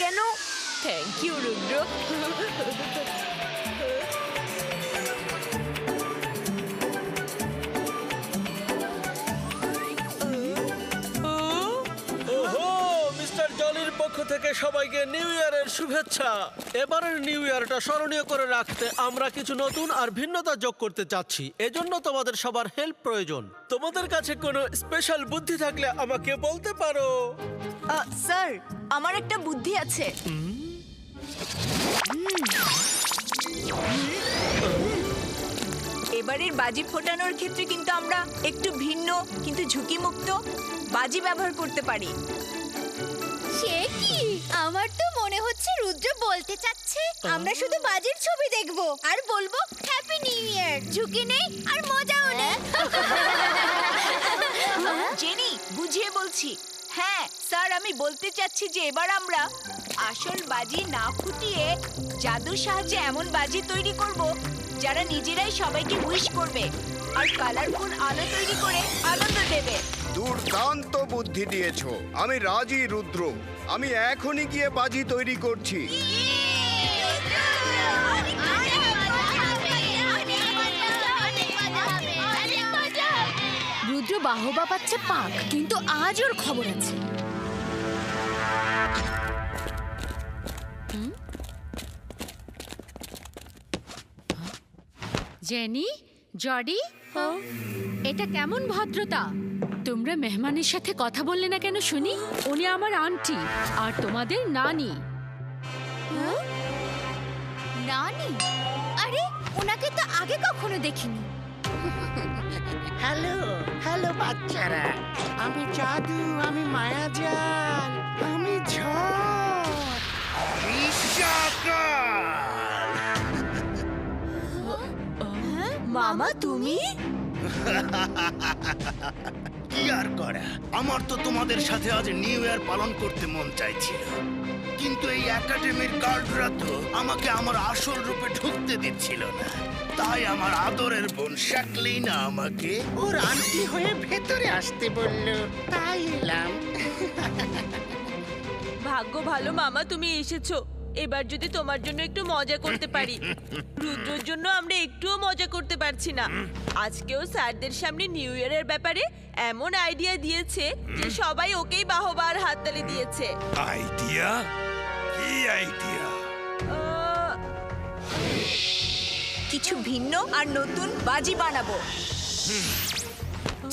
কেন? Thank you রুদ্র। ওহো, mister জলির পক্ষ থেকে সবাইকে নিউ ইয়ারের শুভেচ্ছা। এবারের নিউ ইয়ারটা স্মরণীয় করে রাখতে আমরা কিছু নতুন আর ভিন্নতা যোগ করতে চাচ্ছি। এজন্য তোমাদের সবার হেল্প প্রয়োজন। তোমাদের কাছে কোনো স্পেশাল বুদ্ধি থাকলে আমাকে বলতে পারো। স্যার, আমার একটা বুদ্ধি আছে। এবারের বাজি ফোটানোর ক্ষেত্রে কিন্তু আমরা একটু ভিন্ন কিন্তু ঝুঁকিমুক্ত বাজি ব্যবহার করতে পারি। সে কি? আমার তো মনে হচ্ছে রুদ্র বলতে চাচ্ছে আমরা শুধু বাজির ছবি দেখব আর বলবো হ্যাপি নিউ ইয়ার। ঝুঁকি নেই আর মজাও নেই। জেনি, বুঝিয়ে বলছি। হ্যাঁ স্যার, আমি বলতে চাচ্ছি যে এবার আমরা আসল বাজি না ফুটিয়ে জাদুর সাহায্যে এমন বাজি তৈরি করব যারা নিজেরাই সবাইকে উইশ করবে আর কালারফুল আলো তৈরি করে আনন্দ দেবে। দুর্দান্ত বুদ্ধি দিয়েছো। আমি রাজি রুদ্র। আমি এখনই গিয়ে বাজি তৈরি করছি। রুদ্র বাহবা পাচ্ছে পাক, কিন্তু আজ ওর খবর আছে। জেনি, জডি, এটা কেমন ভদ্রতা? তোমরা মেহমানের সাথে কথা বললে না কেন শুনি? উনি আমার আন্টি আর তোমাদের নানি। নানি? আরে ওনাকে তো আগে কখনো দেখিনি। হ্যালো হ্যালো বাচ্চারা, আমি জাদু, আমি মায়াজাল, আমি ঝড়, আমি সকাল। মামা, তুমি? কি আর করা, আমার তো তোমাদের সাথে আজ নিউ ইয়ার পালন করতে মন চাইছিল, কিন্তু এই একাডেমির গার্ডরা তো আমাকে আমার আসল রূপে ঢুকতে দিচ্ছিল না। তাই আমার আদরের বোন শ্যাকলিনা আমাকে ওর আন্টি হয়ে ভেতরে আসতে বলল, তাই এলাম। ভাগ্য ভালো মামা, তুমি এসেছো। এবার যদি তোমার জন্য একটু মজা করতে পারি। রুদ্রর জন্য আমরা একটুও মজা করতে পারছি না। আজকেও স্যারদের সামনে নিউ ইয়ারের ব্যাপারে এমন আইডিয়া দিয়েছে যে সবাই ওকেই বাহবা আর হাততালি দিয়েছে। আইডিয়া? কি আইডিয়া? কিছু ভিন্ন আর নতুন বাজি বানাবো।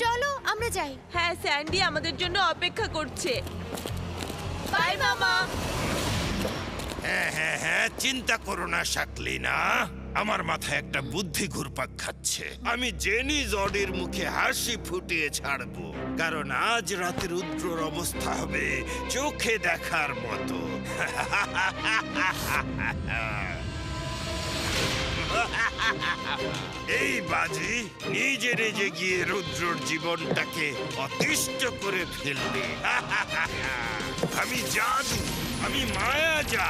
চলো আমরা যাই। হ্যাঁ, স্যান্ডি আমাদের জন্য অপেক্ষা করছে। বাই মামা। হ্যাঁ হ্যাঁ হ্যাঁ, চিন্তা করো না শাকলিনা, আমার মাথায় একটা বুদ্ধি ঘুরপাক খাচ্ছে। আমি জেনি জডির মুখে হাসি ফুটিয়ে ছাড়বো, কারণ আজ রাতে রুদ্রর অবস্থা হবে চোখে দেখার মতো। এই বাজি নিজে নিজে গিয়ে রুদ্রর জীবনটাকে অতিষ্ঠ করে ফেলবে। আমি জাদু, আমি মায়াজা।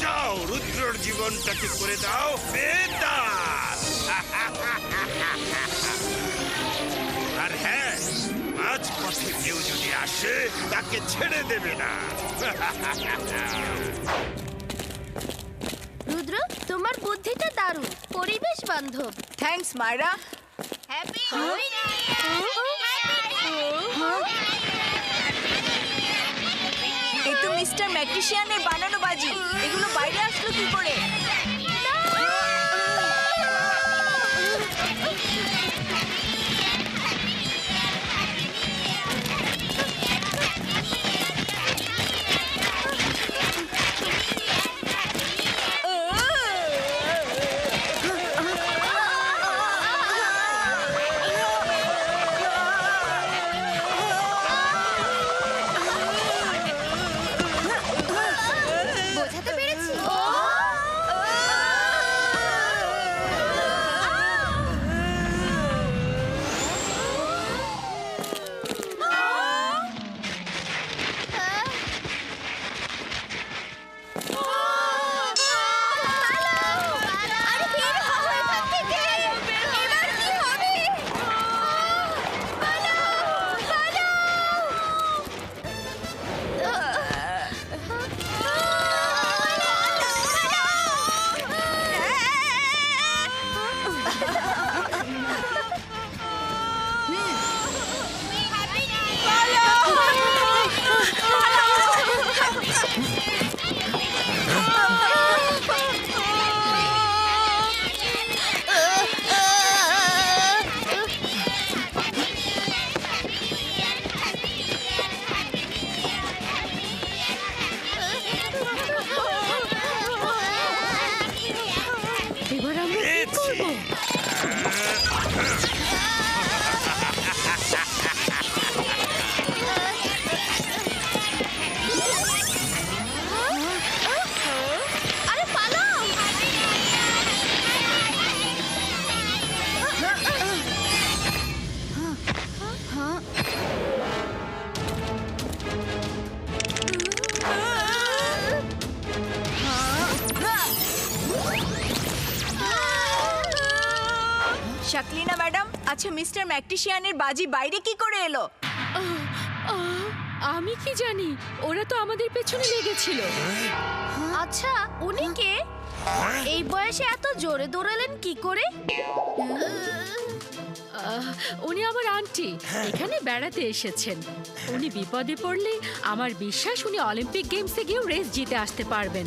যাও, রুদ্রর জীবনটাকে করে দাও বেতাল। আর হ্যাঁ, আজ পথে কেউ যদি আসে তাকে ছেড়ে দেবে না। রুদ্র, তোমার বুদ্ধিটা দারুণ, পরিবেশ বান্ধব। থ্যাঙ্কস মায়রা। হ্যাপি এই তো মিস্টার ম্যাট্রিশিয়ানের বানানো বাজি। এগুলো বাইরে আসলো কি করে? বোঝাতে পেরেছি? এবার আমরা কি পেয়েছি। করব? আরে পালাও! শাকলিনা ম্যাডাম, আচ্ছা মিস্টার ম্যাকটিশিয়ানের বাজি বাইরে কি করে এলো? আহ, আমি কি জানি, ওরা তো আমাদের পেছনে লেগেছিল। আচ্ছা, উনি কে? এই বয়সে এত জোরে দৌড়ালেন কি করে? উনি আমার আন্টি, এখানে বেড়াতে এসেছেন। উনি বিপদে পড়লে আমার বিশ্বাস উনি অলিম্পিক গেমসে গিয়েও রেস জিতে আসতে পারবেন।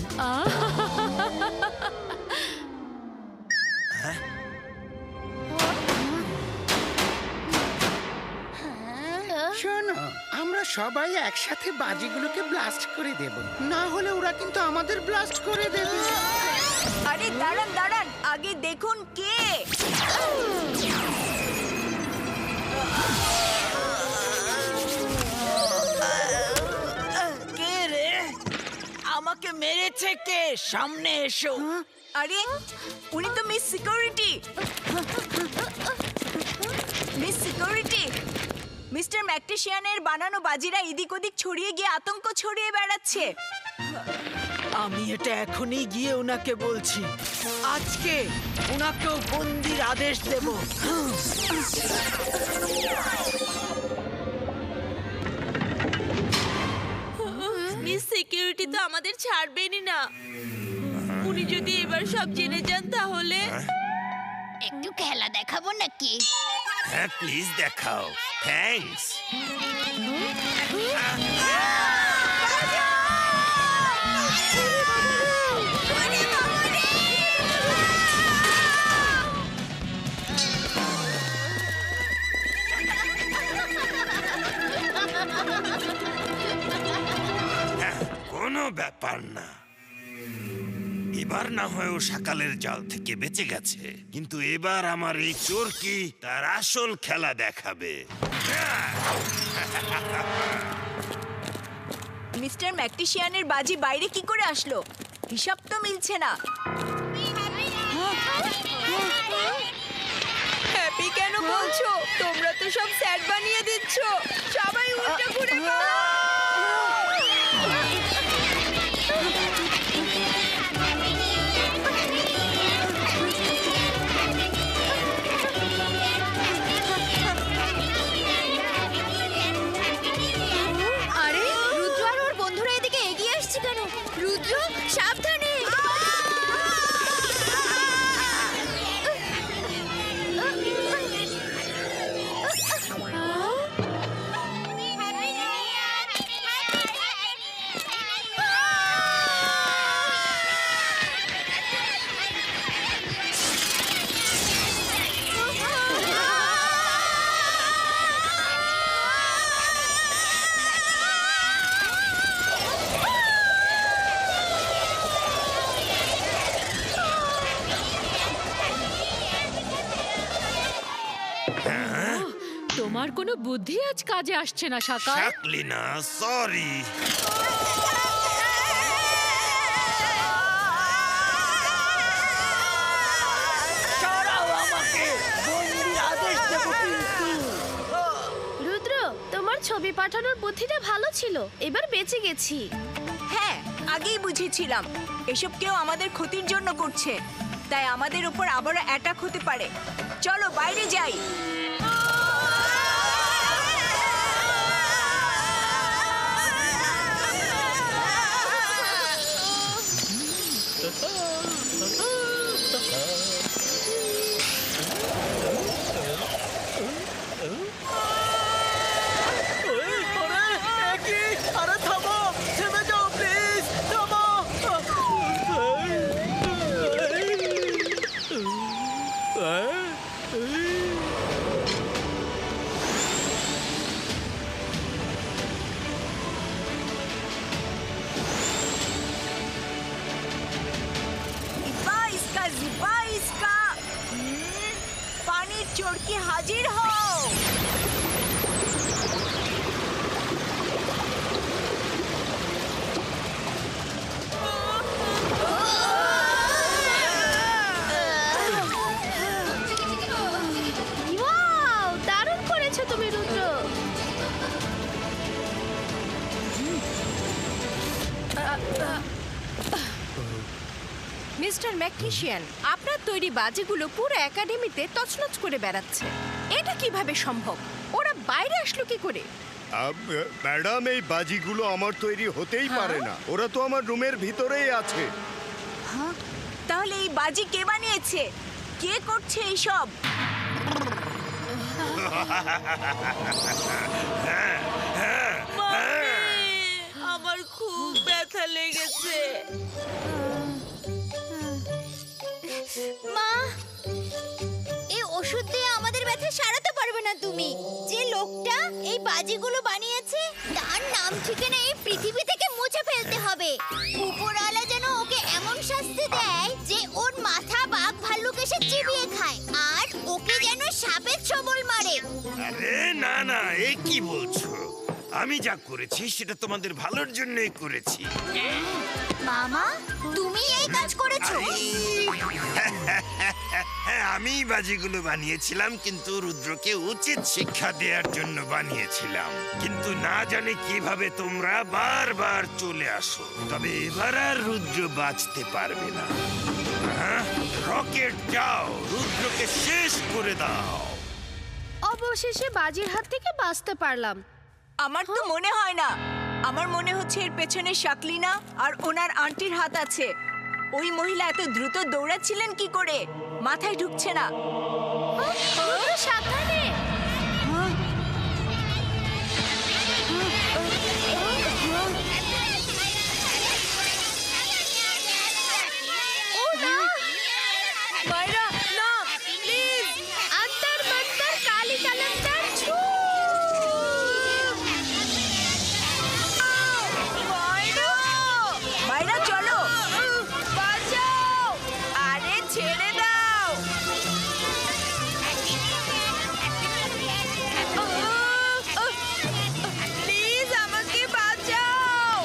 শোনো, আমরা সবাই একসাথে বাজিগুলোকে ব্লাস্ট করে দেব, না হলে ওরা কিন্তু আমাদের ব্লাস্ট করে দেবে। আরে দাঁড়ান দাঁড়ান, আগে দেখুন কে। কে রে? আমাকে মেরেছে কে? সামনে এসো। আরে উনি তো miss security. Miss security, mister ম্যাকটিশিয়ানের বানানো বাজিরা এদিক ওদিক ছড়িয়ে গিয়ে আতঙ্ক ছড়িয়ে বেড়াচ্ছে। আমি এটা এখনই গিয়ে ওনাকে বলছি। আজকে ওনাকেও বন্দির আদেশ দেব। মিস সিকিউরিটি তো আমাদের ছাড়বেনই না। উনি যদি এবার সব জেনে যান তাহলে একটু খেলা দেখাবো নাকি? হ্যাঁ প্লিজ দেখাও, থ্যাঙ্কস। কোনো ব্যাপার না, এবার না হয় ও সকালের জাল থেকে বেঁচে গেছে, কিন্তু এবার আমার এই চোরকি তার আসল খেলা দেখাবে। মিস্টার ম্যাকটিশিয়ানের বাজি বাইরে কি করে আসলো? হিসাব তো মিলছে না। হ্যাপি কেন বলছো? তোমরা তো সব স্যাড বানিয়ে দিচ্ছ। সবাই উল্টো ঘুরে আরে রুদ্র আর ওর বন্ধুরা এদিকে এগিয়ে আসছে কেন? রুদ্র, সাবধানে! তোমার কোনো বুদ্ধি আজ কাজে আসছে না সকাল। শাকলিনা, সরি। সরাও আমাকে, বন্দির আদেশ দেব কিন্তু। রুদ্র, তোমার ছবি পাঠানোর বুদ্ধিটা ভালো ছিল। এবার বেঁচে গেছি। হ্যাঁ, আগেই বুঝেছিলাম এসব কেউ আমাদের ক্ষতির জন্য করছে, তাই আমাদের উপর আবারও অ্যাটাক হতে পারে। চলো বাইরে যাই। পানির চড়কি হাজির হও। ওয়াও, দারুণ করেছো তুমি রুদ্র। মিস্টার ম্যাকনিশিয়ান, আপনার তৈরি বাজিগুলো পুরো একাডেমিতে তছনছ করে বেড়াচ্ছে। এটা কিভাবে সম্ভব? ওরা বাইরে আসলো কি করে? ম্যাডাম, এই বাজিগুলো আমার তৈরি হতেই পারে না। ওরা তো আমার রুমের ভিতরেই আছে। তাহলে এই বাজি কে বানিয়েছে? কে করছে এইসব? আমার খুব ব্যথা লেগেছে। মা, এই ওষুধ দিয়ে আমাদের ব্যথা সারাতে পারবে না তুমি। যে লোকটা এই বাজিগুলো বানিয়েছে তার নাম ঠিকানা এই পৃথিবী থেকে মুছে ফেলতে হবে। উপরওয়ালা যেন ওকে এমন শাস্তি দেয় যে ওর মাথা বাঘ ভাল্লুক এসে চিবিয়ে খায়, আর ওকে যেন সাপের ছোবল মারে। আরে না না, এ কি বলছো? আমি যা করেছি সেটা তোমাদের ভালোর জন্যই করেছি। মামা, তুমি এই কাজ করেছো? হ্যাঁ, আমি বাজিগুলো বানিয়েছিলাম, কিন্তু রুদ্রকে উচিত শিক্ষা দেওয়ার জন্য বানিয়েছিলাম। কিন্তু না জানি কিভাবে তোমরা বারবার চলে আসো। তবে এবার আর রুদ্র বাঁচতে পারবে না। রকেট যাও, রুদ্রকে শেষ করে দাও। অবশেষে বাজির হাত থেকে বাঁচতে পারলাম। আমার তো মনে হয় না। আমার মনে হচ্ছে এর পেছনে শাকলিনা আর ওনার আন্টির হাত আছে। ওই মহিলা এত দ্রুত দৌড়াচ্ছিলেন কি করে? মাথায় ঢুকছে না। সাবধানে। মায়েরা, না, প্লিজ। আন্তর মন্তর কালী কালান্তর ছু। মায়েরা চলো, বাঁচাও। আরে ছেড়ে দাও। প্লিজ আমাকে বাঁচাও।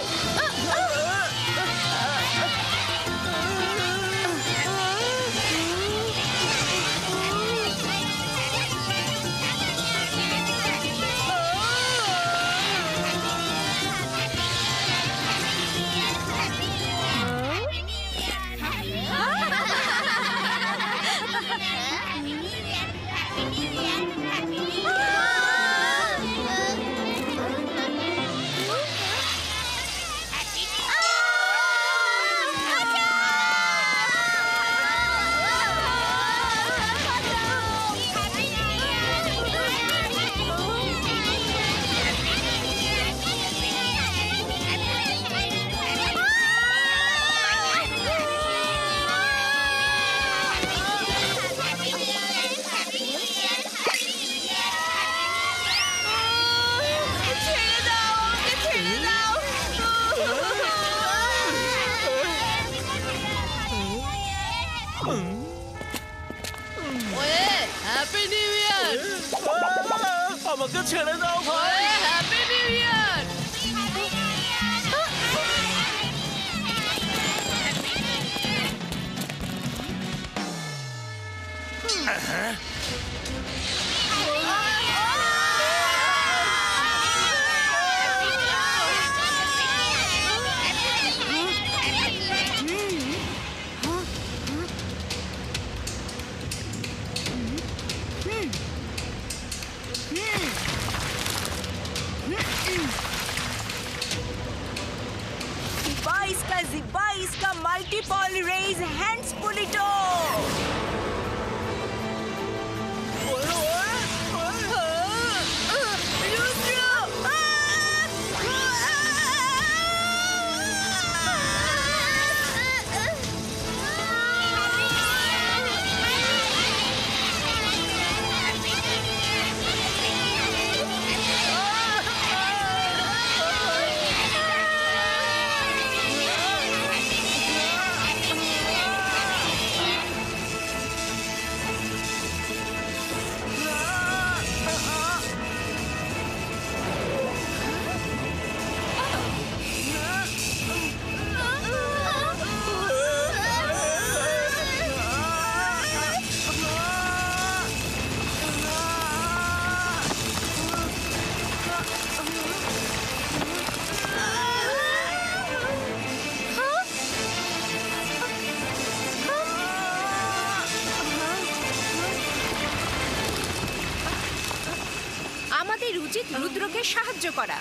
Happy new year! আমাকে ছেড়ে দাও ভাই। Happy new year! जिब्बा इसका मल्टीपल रेज हैंड्स पुलिटो। আমাদের উচিত রুদ্রকে সাহায্য করা।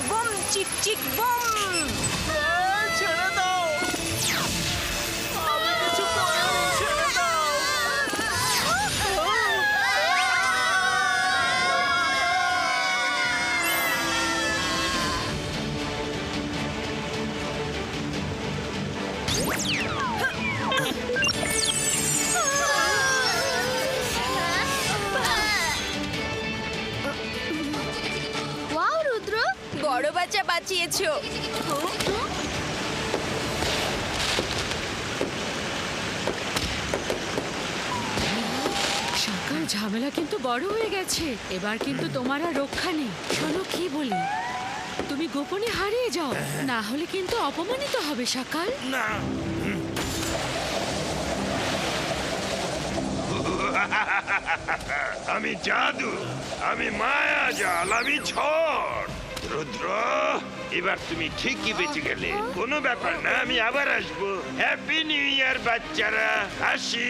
বুম চিক চিক বুম। ছেড়ে দাও, আমি কিছু করিনি, ছেড়ে দাও। ওয়াও রুদ্র, বড় বাচ্চা বাঁচিয়েছো। সরকার ঝামেলা কিন্তু বড় হয়ে গেছে। এবার কিন্তু তোমার আর রক্ষা নেই। শোনো কি বলি, তুমি গোপনে হারিয়ে যাও, না হলে কিন্তু অপমানিত হবে সকাল। না আমি জাদু, আমি মায়া জাল, আমি ঝড়। রুদ্র, এবার তুমি ঠিকই বেঁচে গেলে। কোনো ব্যাপার না, আমি আবার আসবো। হ্যাপি নিউ ইয়ার বাচ্চারা, আসি।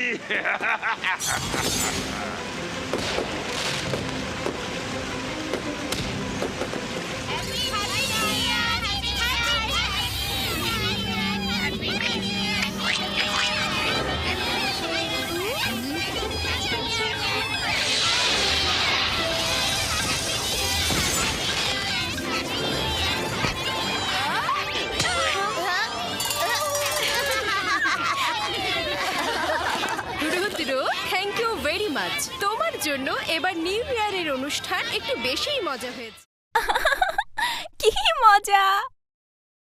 রুদ্র, থ্যাংক ইউ ভেরি মাচ। তোমার জন্য এবার নিউ ইয়ারের অনুষ্ঠান একটু বেশিই মজা হয়েছে। কি মজা!